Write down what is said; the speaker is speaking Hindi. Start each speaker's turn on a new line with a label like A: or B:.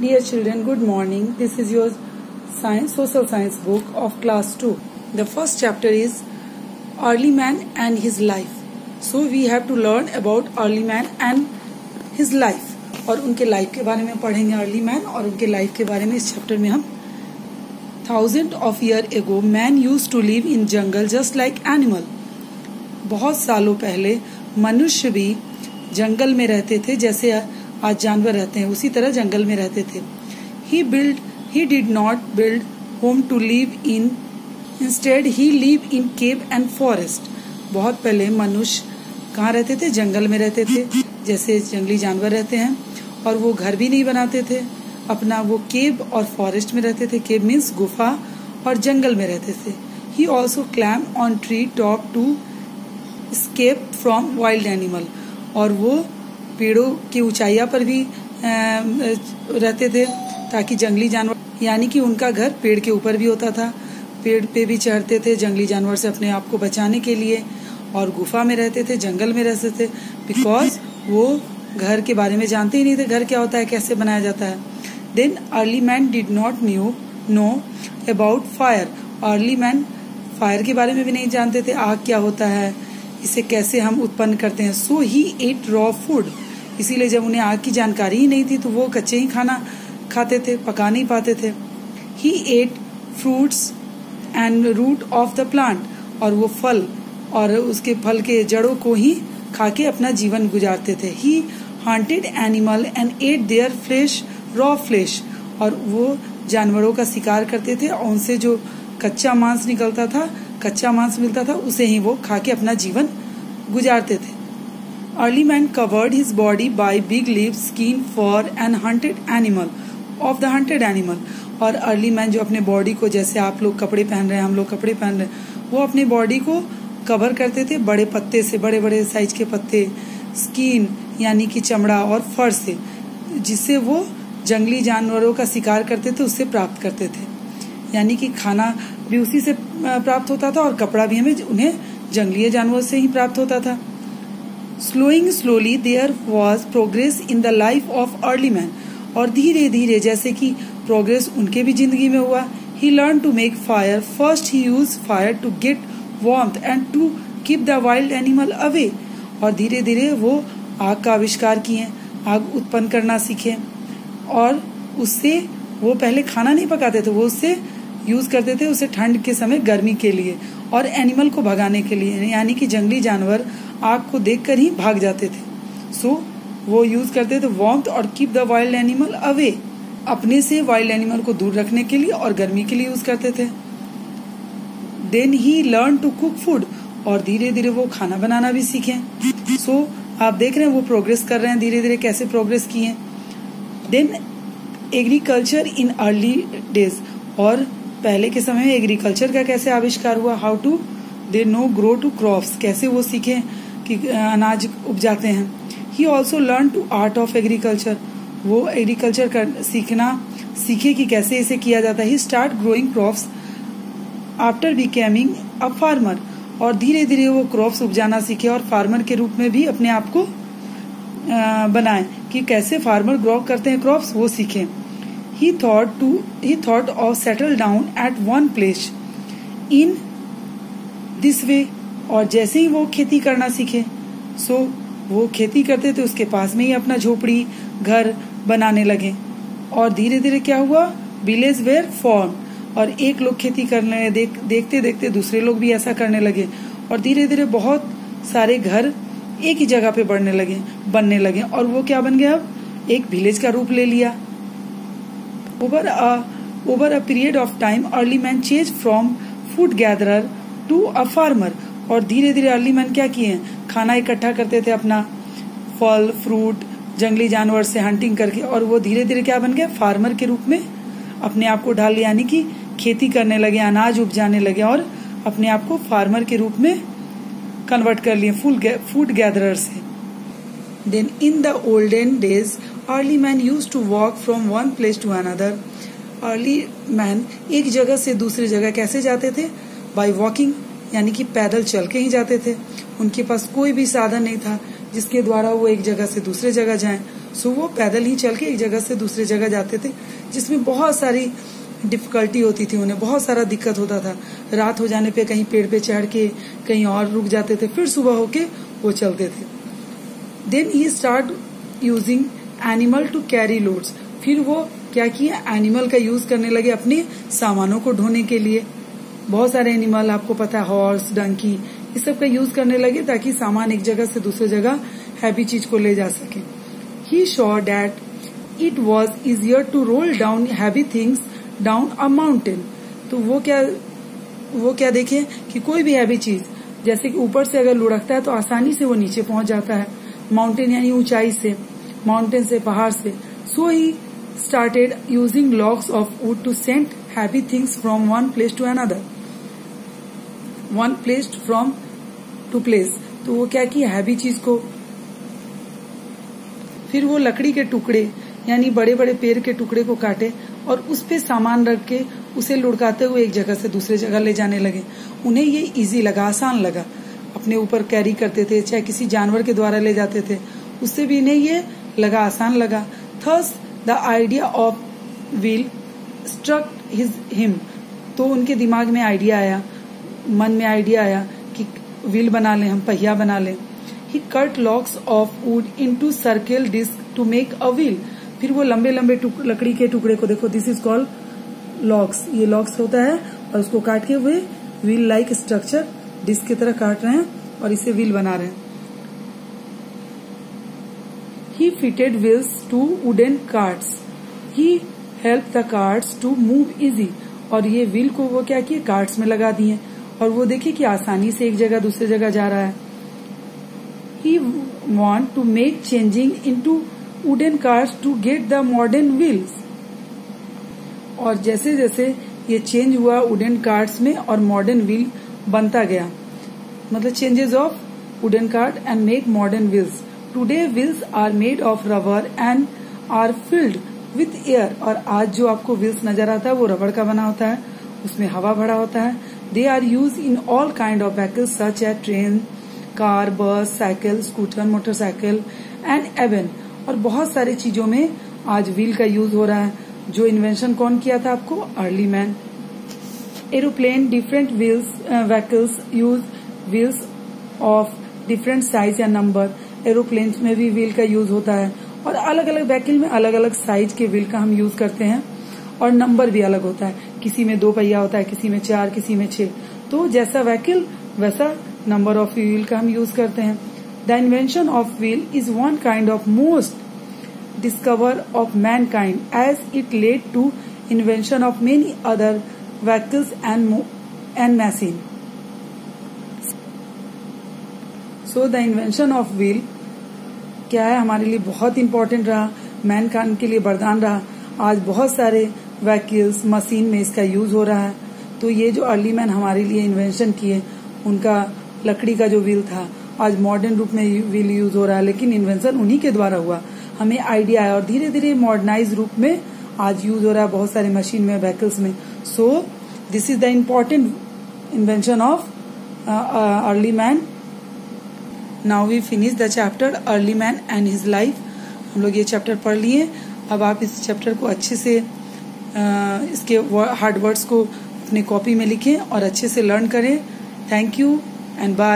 A: Dear children, good morning. This is your social science book of class 2. The first chapter is Early Man and His Life. So we have to learn about early man and his life. और उनके लाइफ के बारे में पढ़ेंगे अर्ली मैन और उनके लाइफ के बारे में इस चैप्टर में हम 1000 of years ago man used to live in jungle just like animal. बहुत सालों पहले मनुष्य भी जंगल में रहते थे जैसे आज जानवर रहते हैं, उसी तरह जंगल में रहते थे. He did not build home to live in. Instead he lived in cave and forest. बहुत पहले मनुष्य कहाँ रहते थे? जंगल में रहते थे जैसे जंगली जानवर रहते हैं. और वो घर भी नहीं बनाते थे अपना, वो केव और फॉरेस्ट में रहते थे. केव मीन्स गुफा और जंगल में रहते थे. He also climbed on tree top to escape from wild animal. और वो पेड़ों की ऊंचाइयों पर भी रहते थे ताकि जंगली जानवर, यानी कि उनका घर पेड़ के ऊपर भी होता था. पेड़ पे भी चढ़ते थे जंगली जानवर से अपने आप को बचाने के लिए. और गुफा में रहते थे, जंगल में रहते थे, बिकॉज वो घर के बारे में जानते ही नहीं थे घर क्या होता है, कैसे बनाया जाता है. Then early man did not know about fire. Early man fire के बारे में भी नहीं जानते थे, आग क्या होता है, इसे कैसे हम उत्पन्न करते हैं. सो ही एट रॉ फूड. इसीलिए जब उन्हें आग की जानकारी ही नहीं थी तो वो कच्चे ही खाना खाते थे, पका नहीं पाते थे. He ate fruits and root of the plant. और वो फल और उसके फल के जड़ों को ही खा के अपना जीवन गुजारते थे. He hunted animal and ate their flesh, raw flesh. और वो जानवरों का शिकार करते थे और उनसे जो कच्चा मांस निकलता था, कच्चा मांस मिलता था, उसे ही वो खा के अपना जीवन गुजारते थे. Early man covered his body by big leaves, skin, fur and hunted animal of the hunted animal. और अर्ली मैन जो अपने बॉडी को, जैसे आप लोग कपड़े पहन रहे हैं, हम लोग कपड़े पहन रहे हैं, वो अपने बॉडी को कवर करते थे बड़े पत्ते से, बड़े बड़े साइज के पत्ते, स्किन यानी कि चमड़ा, और फर से, जिससे वो जंगली जानवरों का शिकार करते थे, उससे प्राप्त करते थे. यानी कि खाना भी उसी से प्राप्त होता था और कपड़ा भी उन्हें जंगली जानवरों से ही प्राप्त होता था. Slowly there was progress in the life of early man. और धीरे धीरे जैसे कि प्रोग्रेस उनके भी जिंदगी में हुआ. He learn to make fire. First he use fire to get warmth and to keep the wild animal away. और धीरे धीरे वो आग का आविष्कार किए, आग उत्पन्न करना सीखे. और उससे वो पहले खाना नहीं पकाते थे, वो उससे यूज करते थे उसे ठंड के समय गर्मी के लिए और एनिमल को भगाने के लिए, यानी कि जंगली जानवर आग को देखकर ही भाग जाते थे. सो वो यूज करते थे वार्मथ और keep the wild animal away, अपने से वाइल्ड एनिमल को दूर रखने के लिए और गर्मी के लिए यूज करते थे. Then he learn to cook food. और धीरे धीरे वो खाना बनाना भी सीखे. सो आप देख रहे हैं वो प्रोग्रेस कर रहे हैं, धीरे धीरे कैसे प्रोग्रेस किए. Then agriculture in early days. और पहले के समय में एग्रीकल्चर का कैसे आविष्कार हुआ. How to they know grow to crops. कैसे वो सीखे कि अनाज उपजाते हैं. He also learn to art of agriculture. वो एग्रीकल्चर सीखे कि कैसे इसे किया जाता है. He start growing crops after becoming a farmer. और धीरे धीरे वो क्रॉप्स उपजाना सीखे और फार्मर के रूप में भी अपने आप को बनाए कि कैसे फार्मर ग्रो करते हैं क्रॉप्स, वो सीखे. He thought of settle down at one place in this way. और जैसे ही वो खेती करना सीखे, सो वो खेती करते थे उसके पास में ही अपना झोपड़ी घर बनाने लगे. और धीरे धीरे क्या हुआ, विलेज वेयर फॉर्म. और एक लोग खेती करने देखते देखते दूसरे लोग भी ऐसा करने लगे. और धीरे धीरे बहुत सारे घर एक ही जगह पे बनने लगे. और वो क्या बन गया, अब एक विलेज का रूप ले लिया. Over a period of time, early man changed from food gatherer to a farmer. और धीरे धीरे अर्ली मैन क्या किए, खाना इकट्ठा करते थे अपना, फल फ्रूट जंगली जानवर से हंटिंग करके. और वो धीरे धीरे क्या बन गए, फार्मर के रूप में अपने आप को ढाल लिया, यानी कि खेती करने लगे, अनाज उपजाने लगे और अपने आप को फार्मर के रूप में कन्वर्ट कर लिए फूड गैदरर से. Then in the olden days early man use to walk from one place to another. Early man एक जगह से दूसरी जगह कैसे जाते थे, बाय वॉकिंग, यानी कि पैदल चल के ही जाते थे. उनके पास कोई भी साधन नहीं था जिसके द्वारा वो एक जगह से दूसरे जगह जाएं. सो वो पैदल ही चल के एक जगह से दूसरी जगह जाते थे, जिसमें बहुत सारी डिफिकल्टी होती थी, उन्हें बहुत सारा दिक्कत होता था। रात हो जाने पे कहीं पेड़ पे चढ़ के कहीं और रुक जाते थे, फिर सुबह होके वो चलते थे। Then he start using animal to carry loads. फिर वो क्या किया, एनिमल का यूज करने लगे अपने सामानों को ढोने के लिए। बहुत सारे एनिमल आपको पता है, हॉर्स, डंकी, इस सब का यूज करने लगे ताकि सामान एक जगह से दूसरी जगह हैवी चीज को ले जा सके। He saw that it was easier to roll down heavy things down a mountain. तो वो क्या देखे कि कोई भी हैवी चीज जैसे कि ऊपर से अगर लुढ़कता है तो आसानी से वो नीचे पहुंच जाता है, माउंटेन यानी ऊंचाई से, माउंटेन से, पहाड़ से। So he started using logs of wood to send heavy things from one place to another, one place from to place. तो वो क्या किया, हैवी चीज को, फिर वो लकड़ी के टुकड़े यानी बड़े बड़े पेड़ के टुकड़े को काटे और उस पे सामान रख के उसे लुढ़काते हुए एक जगह से दूसरे जगह ले जाने लगे। उन्हें ये इजी लगा, आसान लगा, अपने ऊपर कैरी करते थे, चाहे किसी जानवर के द्वारा ले जाते थे, उससे भी इन्हें ये लगा, आसान लगा। Thus the idea of wheel struck him. तो उनके दिमाग में आइडिया आया, मन में आइडिया आया कि व्हील बना लें, हम पहिया बना लें। He cut logs of wood into circle disc to make a wheel. फिर वो लंबे लंबे लकड़ी के टुकड़े को, देखो दिस इज कॉल्ड लॉक्स, ये लॉक्स होता है, और उसको काट के हुए व्हील लाइक स्ट्रक्चर डिस्क की तरह काट रहे हैं और इसे व्हील बना रहे हैं। He fitted wheels to wooden carts. He help the carts to move easy. और ये व्हील को वो क्या किए, कार्ट्स में लगा दिए और वो देखिए कि आसानी से एक जगह दूसरी जगह जा रहा है। He want to make changing into wooden cars to get the modern wheels. और जैसे जैसे ये चेंज हुआ वुडन कार्ट्स में और मॉडर्न व्हील बनता गया, मतलब changes of wooden cart and make modern wheels. Today wheels are made of rubber and are filled with air. और आज जो आपको व्हील्स नजर आता है वो रबड़ का बना होता है, उसमें हवा भरा होता है। They are use in all kind of vehicles such as train, car, bus, cycle, scooter, motorcycle and even. और बहुत सारी चीजों में आज व्हील का यूज हो रहा है। जो इन्वेंशन कौन किया था आपको, early man. Aeroplane, different vehicles use wheels of different size या नंबर। एरोप्लेन में भी व्हील का यूज होता है और अलग अलग व्हीकल में अलग अलग साइज के व्हील का हम यूज करते हैं और नंबर भी अलग होता है, किसी में 2 पहिया होता है, किसी में 4, किसी में 6। तो जैसा व्हीकल वैसा नंबर ऑफ व्हील का हम यूज करते हैं। The invention of wheel is one kind of most discover of mankind as it led to invention of many other vehicles and machine. So the invention of wheel क्या है, हमारे लिए बहुत इम्पोर्टेंट रहा, मैनकाइंड के लिए वरदान रहा। आज बहुत सारे व्हीकल्स, मशीन में इसका यूज हो रहा है। तो ये जो अर्ली मैन हमारे लिए इन्वेंशन किए, उनका लकड़ी का जो व्हील था, आज मॉडर्न रूप में व्हील यूज हो रहा है, लेकिन इन्वेंशन उन्हीं के द्वारा हुआ। हमें आइडिया है और धीरे धीरे मॉडर्नाइज रूप में आज यूज हो रहा है बहुत सारे मशीन में, व्हीकल्स में। So this is the important invention of early man. Now we finish the chapter early man and his life. हम लोग ये चैप्टर पढ़ लिए। अब आप इस चैप्टर को अच्छे से इसके हार्ड वर्ड्स को अपने कॉपी में लिखें और अच्छे से लर्न करें। Thank you and bye.